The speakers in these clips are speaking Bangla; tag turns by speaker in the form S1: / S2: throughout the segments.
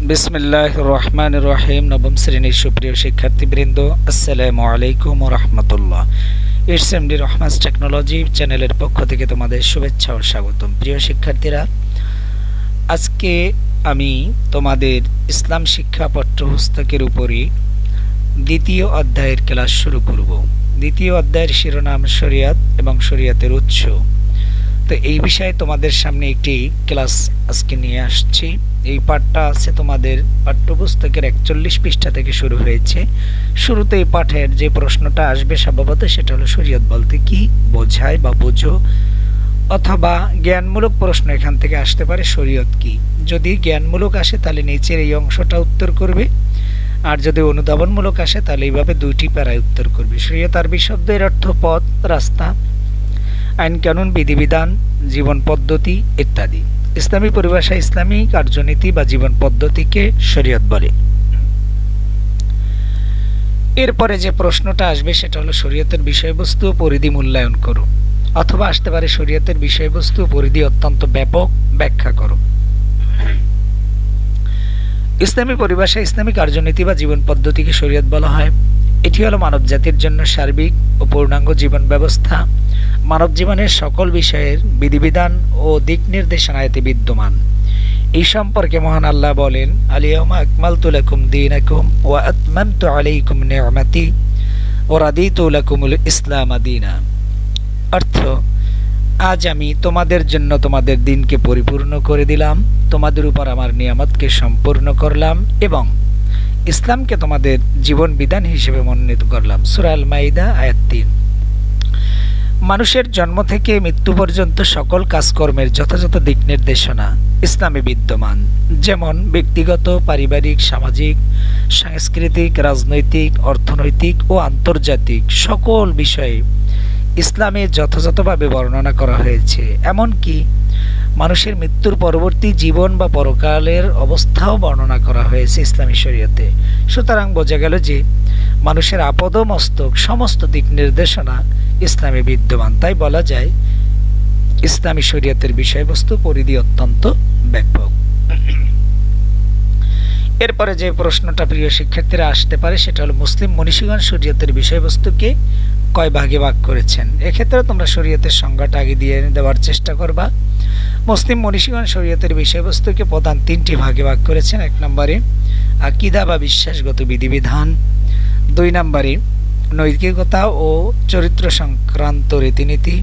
S1: বিসমিল্লাহির রহমানির রহিম। নবম শ্রেণীর সুপ্রিয় শিক্ষার্থীবৃন্দ, আসসালামু আলাইকুম ওয়া রাহমাতুল্লাহ। ইটস এমডি রহমানস টেকনোলজি চ্যানেলের পক্ষ থেকে তোমাদের শুভেচ্ছা ও স্বাগতম। প্রিয় শিক্ষার্থীরা, আজকে আমি তোমাদের ইসলাম শিক্ষা পাঠ্যপুস্তকের উপরই দ্বিতীয় অধ্যায়ের ক্লাস শুরু করব। দ্বিতীয় অধ্যায়ের শিরোনাম শরিয়াত এবং শরিয়াতের উৎস। তো এই বিষয়ে তোমাদের সামনে একটি ক্লাস আজকে নিয়ে আসছি। এই পাঠটা আছে তোমাদের পাঠ্যপুস্তকের 41 পৃষ্ঠা থেকে শুরু হয়েছে। শুরুতে এই পাঠের যে প্রশ্নটা আসবে স্বভাবত সেটা হলো শরিয়ত বলতে কি বোঝায় বা বোঝো, অথবা জ্ঞানমূলক প্রশ্ন এখান থেকে আসতে পারে শরিয়ত কি। যদি জ্ঞানমূলক আসে তাহলে নিচের এই অংশটা উত্তর করবে, আর যদি অনুধাবনমূলক আসে তাহলে এইভাবে দুইটি প্যারায় উত্তর করবে। শরিয়ত আরবি শব্দ, এর অর্থ পথ, রাস্তা, আইন কানুন, বিধিবিধান, জীবন পদ্ধতি ইত্যাদি। ইসলামী পরিভাষায় ইসলামী কার্যনীতি বা জীবন পদ্ধতিকে শরিয়ত বলে। এরপরে যে প্রশ্নটা আসবে সেটা হলো শরিয়তের বিষয়বস্তু পরিধি মূল্যায়ন করো, অথবা আসতে পারে শরিয়তের বিষয়বস্তু পরিধি অত্যন্ত ব্যাপক, ব্যাখ্যা করো। ইসলামী পরিভাষায় ইসলামী কার্যনীতি বা জীবন পদ্ধতিকে শরিয়ত বলা হয়। এটি হলো মানব জাতির জন্য সার্বিক ও পূর্ণাঙ্গ জীবন ব্যবস্থা। মানব জীবনের সকল বিষয়ের বিধিবিধান ও দিক নির্দেশনা এতে বিদ্যমান। এই সম্পর্কে মহান আল্লাহ বলেন, আল-ইয়াওমা আকমালতু লাকুম দীনাকুম ওয়া আতমামতু আলাইকুম নি'মাতি ওয়া রাদিতু লাকুমুল ইসলাম দীনা। অর্থ, আজ আমি তোমাদের জন্য তোমাদের দিনকে পরিপূর্ণ করে দিলাম, তোমাদের উপর আমার নিয়ামতকে সম্পূর্ণ করলাম এবং ইসলামকে তোমাদের জীবন বিধান হিসেবে মনোনীত করলাম। সূরা আল মাইদা আয়াত 3। মানুষের জন্ম থেকে মৃত্যু পর্যন্ত সকল কাজকর্মের যথাযথ দিক নির্দেশনা ইসলামে বিদ্যমান। যেমন ব্যক্তিগত, পারিবারিক, সামাজিক, সাংস্কৃতিক, রাজনৈতিক, অর্থনৈতিক ও আন্তর্জাতিক সকল বিষয়ে ইসলামে যথাযথভাবে বর্ণনা করা হয়েছে। এমনকি মানুষের মৃত্যুর পরবর্তী জীবন বা পরকালের অবস্থাও বর্ণনা করা হয়েছে ইসলামী শরিয়তে। সুতরাং বোঝা গেল যে মানুষের আপদ মস্তক সমস্ত দিক নির্দেশনা ইসলামে বিদ্যমান। তাই বলা যায় ইসলামী শরিয়তের বিষয়বস্তু পরিধি অত্যন্ত ব্যাপক। এরপরে যে প্রশ্নটা প্রিয় শিক্ষার্থীরা আসতে পারে সেটা হলো মুসলিম মনীষীগণ শরিয়তের বিষয়বস্তুকে কয় ভাগে ভাগ করেছেন। এক্ষেত্রে তোমরা শরিয়তের সংজ্ঞাটা আগে দিয়ে দেওয়ার চেষ্টা করবা। মুসলিম মনীষীগণ শরিয়তের বিষয়বস্তুকে প্রধান 3টি ভাগে ভাগ করেছেন। 1 নম্বরে আকীদা বা বিশ্বাসগত বিধিবিধান, 2 নম্বরে নৈতিকতা ও চরিত্র সংক্রান্ত রীতিনীতি,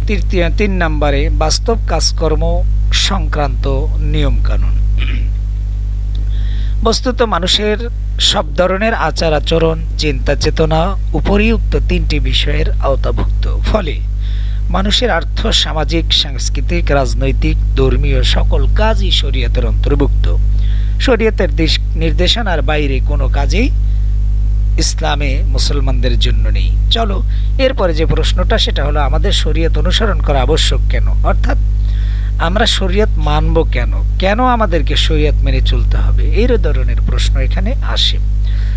S1: 3 নম্বরে বাস্তব কাজকর্ম সংক্রান্ত নিয়মকানুন। বস্তুত মানুষের সব ধরনের আচার আচরণ, চিন্তা চেতনা উপরিউক্ত 3টি বিষয়ের আওতাভুক্ত। ফলে মানুষের আর্থ, সামাজিক, সাংস্কৃতিক, রাজনৈতিক, ধর্মীয় সকল কাজই শরিয়তের অন্তর্ভুক্ত। শরিয়তের নির্দেশনার বাইরে কোনো কাজেই ইসলামে মুসলমানদের জন্য নেই। চলো এরপরে যে প্রশ্নটা সেটা হলো আমাদের শরিয়ত অনুসরণ করা আবশ্যক কেন, অর্থাৎ আমরা শরিয়ত মানব কেন, কেন আমাদেরকে শরিয়ত মেনে চলতে হবে, এই ধরনের প্রশ্ন এখানে আসে।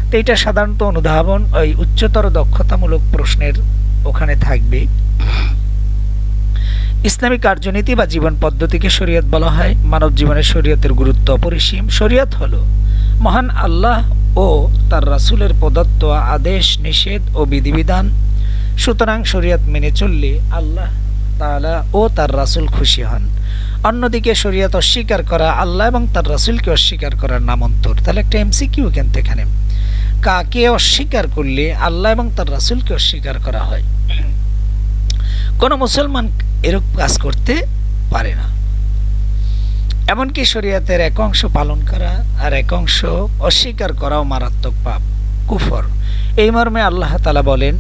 S1: তো এটা সাধারণত অনুধাবন ওই উচ্চতর দক্ষতামূলক প্রশ্নের ওখানে থাকবে। ইসলামিক কার্যনীতি বা জীবন পদ্ধতিকে শরিয়ত বলা হয়। মানব জীবনে শরিয়তের গুরুত্ব অপরিসীম। শরিয়ত হলো মহান আল্লাহ ও তার রাসূলের প্রদত্ত আদেশ, নিষেধ ও বিধিবিধান। সুতরাং শরিয়ত মেনে চললে আল্লাহ তাআলা ও তার রাসূল খুশি হন। অন্যদিকে শরিয়ত অস্বীকার করা আল্লাহ এবং তার রাসূলকে অস্বীকার করার নামান্তর। তাহলে একটা এমসিকিউ কিন্তু এখানে, কাকে অস্বীকার করলে আল্লাহ এবং তার রাসূলকে অস্বীকার করা হয়? কোন মুসলমান এরকম কাজ করতে পারে না। এমনকি শরিয়তের এক অংশ পালন করা আর এক অংশ অস্বীকার করাও মারাত্মক পাপ, কুফর। এই মর্মে আল্লাহ তাআলা বলেন,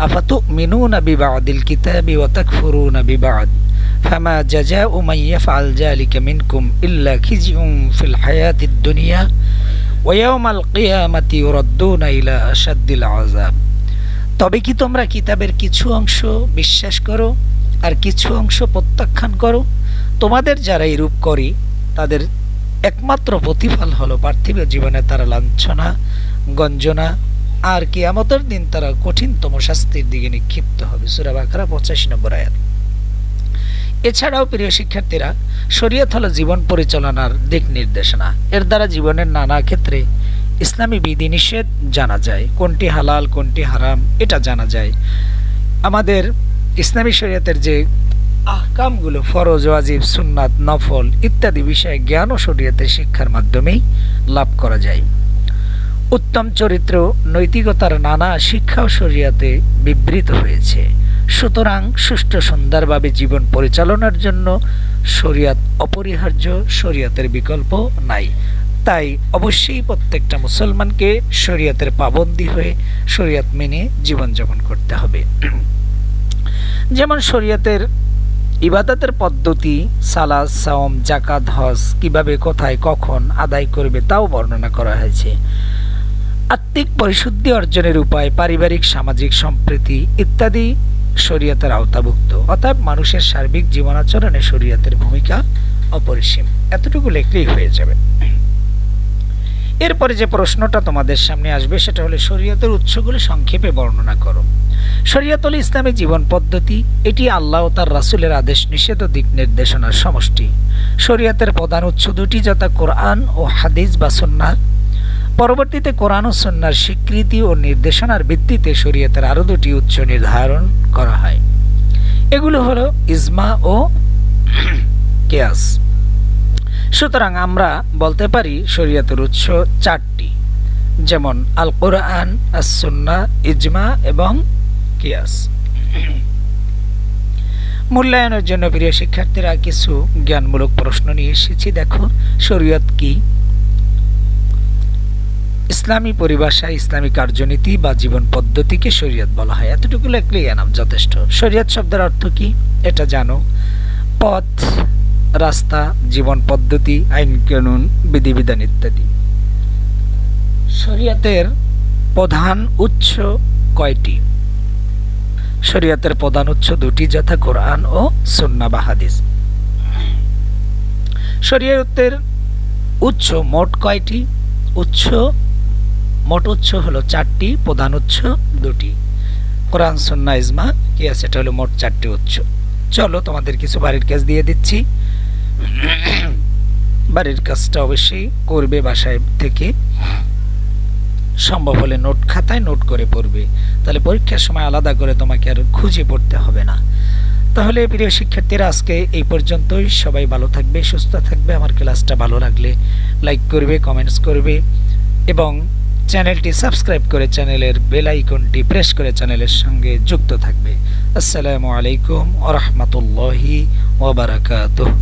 S1: আফাতুমিনুনা বিবাদিল কিতাবি ওয়া তাকফুরুনা বিবাদ ফামা জাযাউ মান ইয়াফআল যালিকা মিনকুম ইল্লা খিজয়ুন ফিল হায়াতিদ দুনিয়া ওয়া ইয়াওমাল কিয়ামাতি ইউরাদ্দুনা ইলা আশাদ্দিল আযাব। তবে কি তোমরা কিতাবের কিছু অংশ বিশ্বাস করো আর কিছু অংশ প্রত্যাখ্যান করো? তোমাদের যারা এরূপ করে তাদের একমাত্র প্রতিফল হলো পার্থিব জীবনে তারা লাঞ্ছনা, গঞ্জনা আর কিয়ামতের দিন তারা কঠিনতম শাস্তির দিকে নিক্ষিপ্ত হবে। সূরা বাকারা 85 নম্বর আয়াত। এছাড়াও প্রিয় শিক্ষার্থীরা, শরীয়ত হলো জীবন পরিচালনার দিক নির্দেশনা। এর দ্বারা জীবনের নানা ক্ষেত্রে ইসলামী বিধিনিষেধ জানা যায়, কোনটি হালাল কোনটি হারাম এটা জানা যায়। আমাদের ইসলামী শরীয়তের যে আহকামগুলো, ফরজ, ওয়াজিব, সুন্নাত, নফল ইত্যাদি বিষয়ে জ্ঞান ও শরীয়তের শিক্ষার মাধ্যমেই লাভ করা যায়। উত্তম চরিত্র, নৈতিকতার নানা শিক্ষাও শরীয়তে বিবৃত হয়েছে। সুতরাং সুষ্ঠু সুন্দরভাবে জীবন পরিচালনার জন্য শরীয়ত অপরিহার্য, শরীয়তের বিকল্প নাই। তাই অবশ্যই প্রত্যেকটা মুসলমানকে শরীয়তের পাবন্দী হয়ে শরীয়ত মেনে জীবনযাপন করতে হবে। যেমন শরীয়তের ইবাদতের পদ্ধতি, সালাত, সাওম, যাকাত, হজ কিভাবে, কোথায়, কখন আদায় করবে তাও বর্ণনা করা হয়েছে। আত্মিক পরিশুদ্ধি অর্জনের উপায়, পারিবারিক সামাজিক সম্প্রীতি ইত্যাদি শরীয়তের আওতাভুক্ত। অতএব মানুষের সার্বিক জীবনাচরণে শরীয়তের ভূমিকা অপরিসীম। এতটুকু লিখলেই হয়ে যাবে। এরপরে যে প্রশ্নটা তোমাদের সামনে আসবে সেটা হলো শরীয়তের উৎসগুলো সংক্ষেপে বর্ণনা করো। শরীয়ত হলো ইসলামী জীবন পদ্ধতি। এটি আল্লাহ ও তার রাসূলের আদেশ নিষেধ ও দিক নির্দেশনার সমষ্টি। শরীয়তের প্রধান উৎস দুটি, যথা কোরআন ও হাদিস বা সুন্নাহ। পরবর্তীতে কোরআন ও সুন্নাহর স্বীকৃতি ও নির্দেশনার ভিত্তিতে শরীয়তের আরও দুটি উৎস নির্ধারণ করা হয়। এগুলো হলো ইজমা ও কিয়াস। সুতরাং আমরা বলতে পারি শরীয়তের উৎস চারটি, যেমন আল কোরআন, আস সুন্নাহ, ইজমা এবং কিয়াস। মূল্যায়নের জন্য প্রিয় শিক্ষার্থীরা কিছু জ্ঞানমূলক প্রশ্ন নিয়ে এসেছি। দেখো, শরীয়ত কি? ইসলামী পরিভাষায় ইসলামী কার্যনীতি বা জীবন পদ্ধতিকে শরীয়ত বলা হয়। এতটুকু লিখলেই এনাফ, যথেষ্ট। শরীয়ত শব্দের অর্থ কি এটা জানো। পথ, রাস্তা, জীবন পদ্ধতি, আইন কানুন, বিধিবিধান ইত্যাদি। শরীয়তের প্রধান উৎস কয়টি? শরীয়তের প্রধান উৎস দুটি, যথা কোরআন ও সুন্নাহ বা হাদিস। শরীয়তের উৎস মোট কয়টি? মোট উৎস হলো চারটি, প্রধান উৎস দুটি, কোরআন, সুন্নাহ, ইজমা, কিয়াস। এটা হলো মোট চারটি উৎস। চলো তোমাদের কিছু বাড়ির কাজ দিয়ে দিচ্ছি। বাড়ির কাজটা অবশ্যই করবে বাসায় থেকে, সম্ভব হলে নোট খাতায় নোট করে পড়বে, তাহলে পরীক্ষার সময় আলাদা করে তোমাকে আর খুঁজে পড়তে হবে না। তাহলে প্রিয় শিক্ষার্থীরা, আজকে এই পর্যন্তই। সবাই ভালো থাকবে, সুস্থ থাকবে। আমার ক্লাসটা ভালো লাগলে লাইক করবে, কমেন্টস করবে এবং চ্যানেলটি সাবস্ক্রাইব করে চ্যানেলের বেল আইকনটি প্রেস করে চ্যানেলের সঙ্গে যুক্ত থাকবে। আসসালামু আলাইকুম ওয়া রাহমাতুল্লাহি ওয়া বারাকাতুহু।